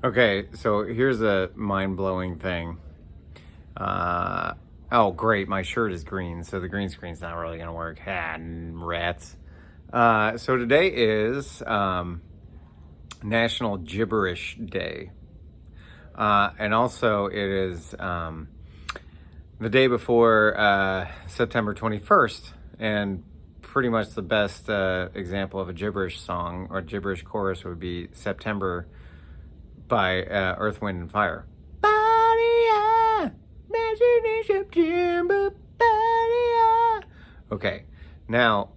Okay, so here's a mind-blowing thing. Oh, great, my shirt is green, so the green screen's not really gonna work. Rats. So today is National Gibberish Day. And also it is the day before September 21st, and pretty much the best example of a gibberish song or gibberish chorus would be September by Earth, Wind, and Fire. Okay, now,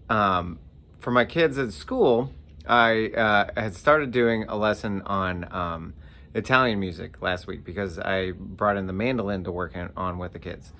for my kids at school, I had started doing a lesson on Italian music last week because I brought in the mandolin to work on with the kids.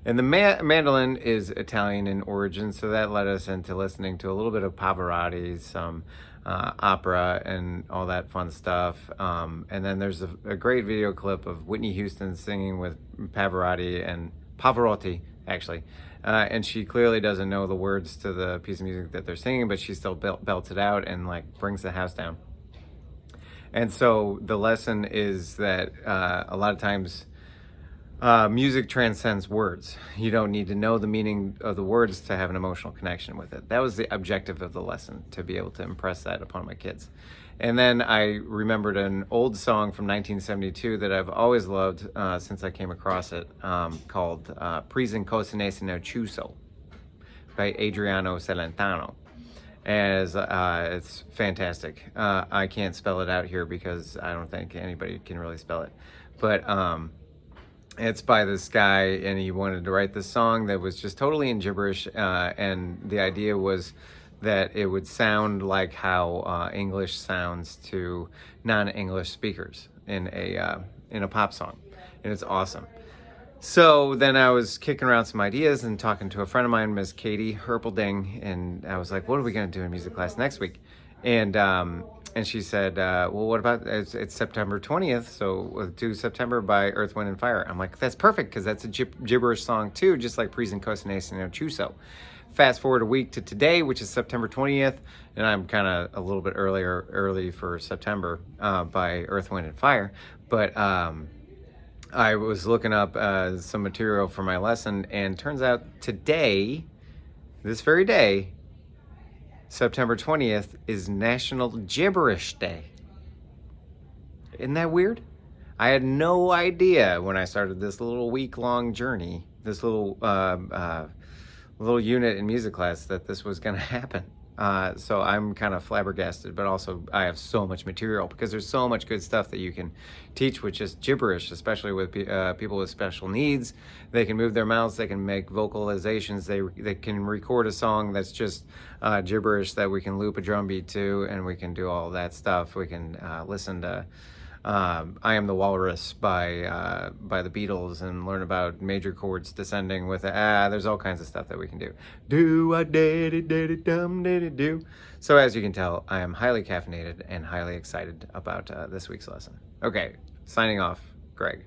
And the mandolin is Italian in origin, so that led us into listening to a little bit of Pavarotti, some opera, and all that fun stuff. And then there's a great video clip of Whitney Houston singing with Pavarotti, actually. And she clearly doesn't know the words to the piece of music that they're singing, but she still belts it out and like brings the house down. And so the lesson is that a lot of times music transcends words. You don't need to know the meaning of the words to have an emotional connection with it. That was the objective of the lesson, to be able to impress that upon my kids. And then I remembered an old song from 1972 that I've always loved since I came across it, called Prison Cosinese Chuso by Adriano Celentano. As it's fantastic. I can't spell it out here because I don't think anybody can really spell it. But it's by this guy, and he wanted to write this song that was just totally in gibberish, and the idea was that it would sound like how English sounds to non-English speakers in a pop song, and it's awesome. So then I was kicking around some ideas and talking to a friend of mine, Miss Katie Herpelding, and I was like, "What are we going to do in music class next week?" And she said, "Well, what about it's September 20th, so we'll do September by Earth, Wind, and Fire." I'm like, "That's perfect because that's a gibberish song too, just like Prison Cosinese Chuso." Fast forward a week to today, which is September 20th, and I'm kind of a little bit early for September by Earth, Wind, and Fire, but I was looking up some material for my lesson, and turns out today, this very day, September 20th, is National Gibberish Day. Isn't that weird? I had no idea when I started this little week-long journey, this little unit in music class, that this was going to happen. So I'm kind of flabbergasted, but also I have so much material because there's so much good stuff that you can teach with just gibberish, especially with people with special needs. They can move their mouths, they can make vocalizations, they can record a song that's just gibberish that we can loop a drum beat to, and we can do all that stuff. We can listen to I Am the Walrus by the Beatles and learn about major chords descending with there's all kinds of stuff that we can do. Do. So as you can tell, I am highly caffeinated and highly excited about this week's lesson. Okay, signing off, Greg.